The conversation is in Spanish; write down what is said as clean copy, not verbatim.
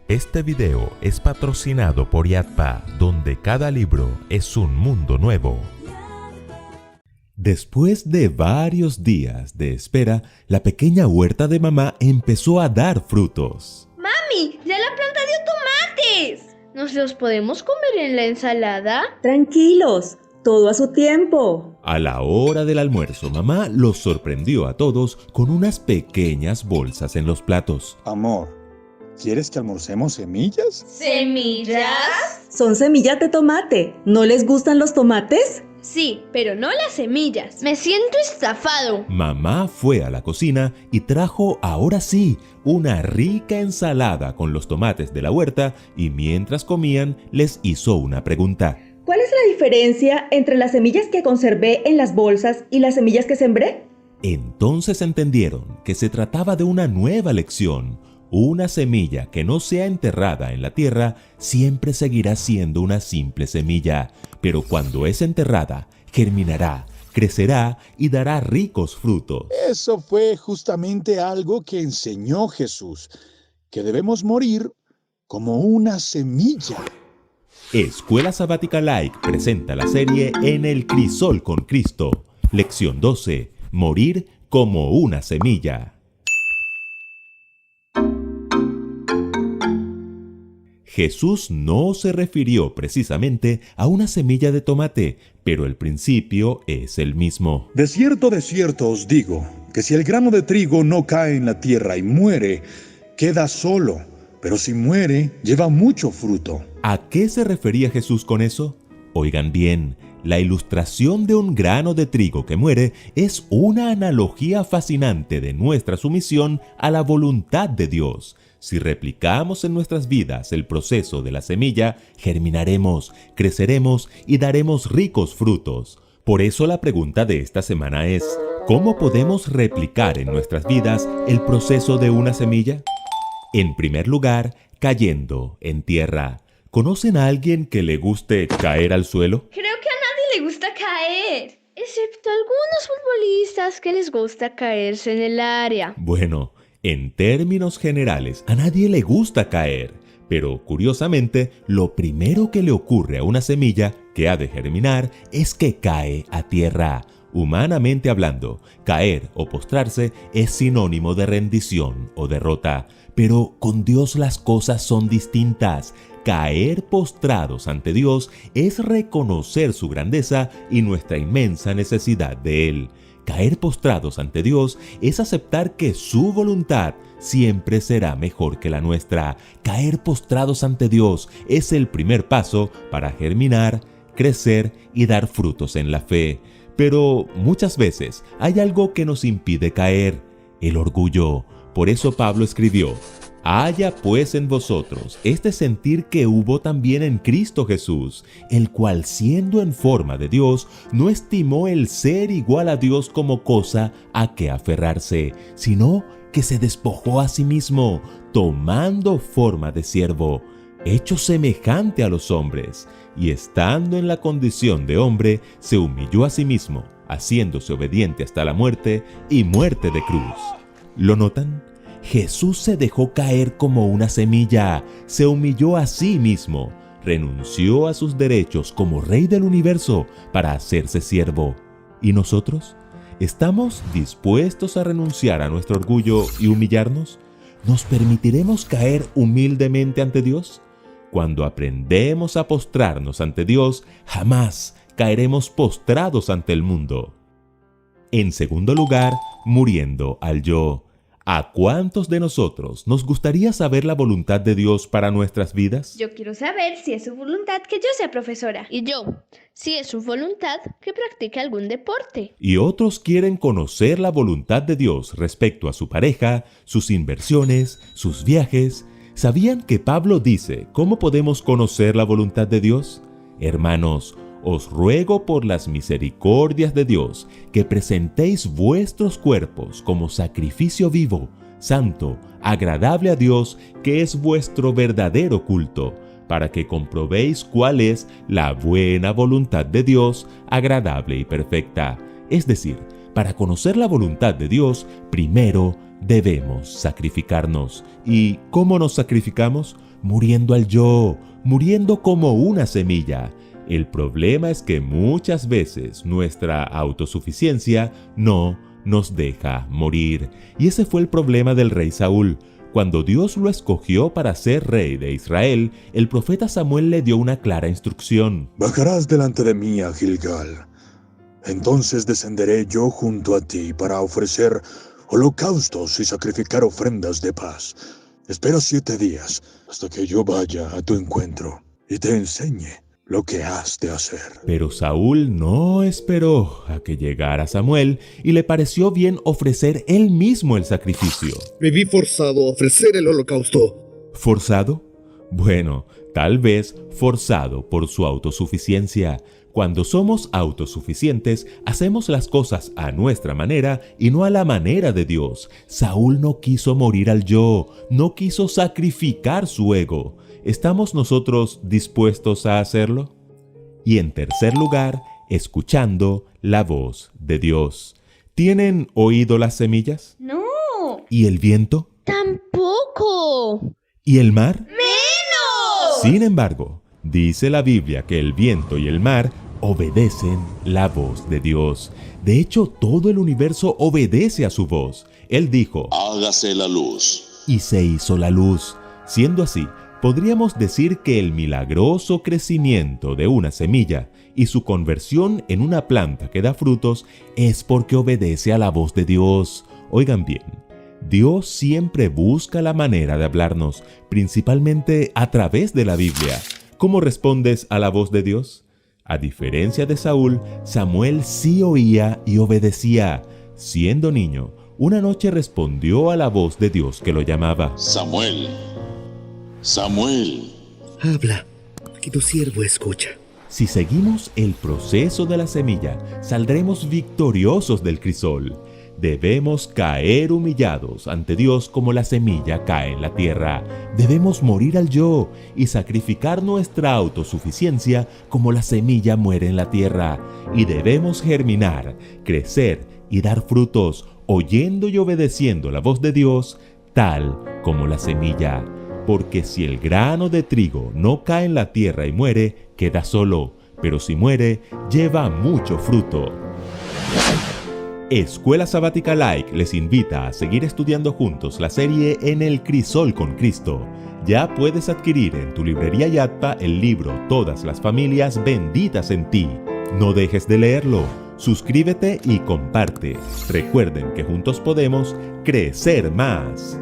Este video es patrocinado por Yadpa, donde cada libro es un mundo nuevo. Después de varios días de espera, la pequeña huerta de mamá empezó a dar frutos. ¡Mami! ¡Ya la planta dio tomates! ¿Nos los podemos comer en la ensalada? Tranquilos, todo a su tiempo. A la hora del almuerzo, mamá los sorprendió a todos con unas pequeñas bolsas en los platos. Amor, ¿quieres que almorcemos semillas? ¿Semillas? Son semillas de tomate. ¿No les gustan los tomates? Sí, pero no las semillas. Me siento estafado. Mamá fue a la cocina y trajo, ahora sí, una rica ensalada con los tomates de la huerta y mientras comían les hizo una pregunta. ¿Cuál es la diferencia entre las semillas que conservé en las bolsas y las semillas que sembré? Entonces entendieron que se trataba de una nueva lección. Una semilla que no sea enterrada en la tierra siempre seguirá siendo una simple semilla, pero cuando es enterrada, germinará, crecerá y dará ricos frutos. Eso fue justamente algo que enseñó Jesús, que debemos morir como una semilla. Escuela Sabática Like presenta la serie En el Crisol con Cristo. Lección 12. Morir como una semilla. Jesús no se refirió precisamente a una semilla de tomate, pero el principio es el mismo. De cierto os digo, que si el grano de trigo no cae en la tierra y muere, queda solo, pero si muere, lleva mucho fruto. ¿A qué se refería Jesús con eso? Oigan bien, la ilustración de un grano de trigo que muere es una analogía fascinante de nuestra sumisión a la voluntad de Dios. Si replicamos en nuestras vidas el proceso de la semilla, germinaremos, creceremos y daremos ricos frutos. Por eso la pregunta de esta semana es, ¿cómo podemos replicar en nuestras vidas el proceso de una semilla? En primer lugar, cayendo en tierra. ¿Conocen a alguien que le guste caer al suelo? Creo que a nadie le gusta caer, excepto algunos futbolistas que les gusta caerse en el área. Bueno, en términos generales, a nadie le gusta caer, pero curiosamente, lo primero que le ocurre a una semilla que ha de germinar es que cae a tierra. Humanamente hablando, caer o postrarse es sinónimo de rendición o derrota, pero con Dios las cosas son distintas. Caer postrados ante Dios es reconocer su grandeza y nuestra inmensa necesidad de Él. Caer postrados ante Dios es aceptar que su voluntad siempre será mejor que la nuestra. Caer postrados ante Dios es el primer paso para germinar, crecer y dar frutos en la fe. Pero muchas veces hay algo que nos impide caer: el orgullo. Por eso Pablo escribió: haya pues en vosotros este sentir que hubo también en Cristo Jesús, el cual siendo en forma de Dios, no estimó el ser igual a Dios como cosa a que aferrarse, sino que se despojó a sí mismo, tomando forma de siervo, hecho semejante a los hombres, y estando en la condición de hombre, se humilló a sí mismo, haciéndose obediente hasta la muerte y muerte de cruz. ¿Lo notan? Jesús se dejó caer como una semilla, se humilló a sí mismo, renunció a sus derechos como Rey del universo para hacerse siervo. ¿Y nosotros? ¿Estamos dispuestos a renunciar a nuestro orgullo y humillarnos? ¿Nos permitiremos caer humildemente ante Dios? Cuando aprendemos a postrarnos ante Dios, jamás caeremos postrados ante el mundo. En segundo lugar, muriendo al yo. ¿A cuántos de nosotros nos gustaría saber la voluntad de Dios para nuestras vidas? Yo quiero saber si es su voluntad que yo sea profesora. Y yo, si es su voluntad que practique algún deporte. Y otros quieren conocer la voluntad de Dios respecto a su pareja, sus inversiones, sus viajes. ¿Sabían que Pablo dice cómo podemos conocer la voluntad de Dios? Hermanos, os ruego por las misericordias de Dios que presentéis vuestros cuerpos como sacrificio vivo, santo, agradable a Dios, que es vuestro verdadero culto, para que comprobéis cuál es la buena voluntad de Dios, agradable y perfecta. Es decir, para conocer la voluntad de Dios, primero debemos sacrificarnos. ¿Y cómo nos sacrificamos? muriendo al yo, muriendo como una semilla. El problema es que muchas veces nuestra autosuficiencia no nos deja morir. Y ese fue el problema del rey Saúl. Cuando Dios lo escogió para ser rey de Israel, el profeta Samuel le dio una clara instrucción. Bajarás delante de mí a Gilgal. Entonces descenderé yo junto a ti para ofrecer holocaustos y sacrificar ofrendas de paz. Espera 7 días hasta que yo vaya a tu encuentro y te enseñe lo que has de hacer. Pero Saúl no esperó a que llegara Samuel y le pareció bien ofrecer él mismo el sacrificio. Me vi forzado a ofrecer el holocausto. ¿Forzado? Bueno, tal vez forzado por su autosuficiencia. Cuando somos autosuficientes, hacemos las cosas a nuestra manera y no a la manera de Dios. Saúl no quiso morir al yo, no quiso sacrificar su ego. ¿Estamos nosotros dispuestos a hacerlo? Y en tercer lugar, escuchando la voz de Dios. ¿Tienen oído las semillas? No. ¿Y el viento? Tampoco. ¿Y el mar? ¡Menos! Sin embargo, dice la Biblia que el viento y el mar obedecen la voz de Dios. De hecho, todo el universo obedece a su voz. Él dijo, hágase la luz. Y se hizo la luz. Siendo así, podríamos decir que el milagroso crecimiento de una semilla y su conversión en una planta que da frutos es porque obedece a la voz de Dios. Oigan bien, Dios siempre busca la manera de hablarnos, principalmente a través de la Biblia. ¿Cómo respondes a la voz de Dios? A diferencia de Saúl, Samuel sí oía y obedecía. Siendo niño, una noche respondió a la voz de Dios que lo llamaba. Samuel, Samuel. Habla, que tu siervo escucha. Si seguimos el proceso de la semilla, saldremos victoriosos del crisol. Debemos caer humillados ante Dios como la semilla cae en la tierra. Debemos morir al yo y sacrificar nuestra autosuficiencia como la semilla muere en la tierra. Y debemos germinar, crecer y dar frutos, oyendo y obedeciendo la voz de Dios, tal como la semilla. Porque si el grano de trigo no cae en la tierra y muere, queda solo, pero si muere, lleva mucho fruto. Escuela Sabática Like les invita a seguir estudiando juntos la serie En el Crisol con Cristo. Ya puedes adquirir en tu librería Yatpa el libro Todas las familias benditas en ti. No dejes de leerlo, suscríbete y comparte. Recuerden que juntos podemos crecer más.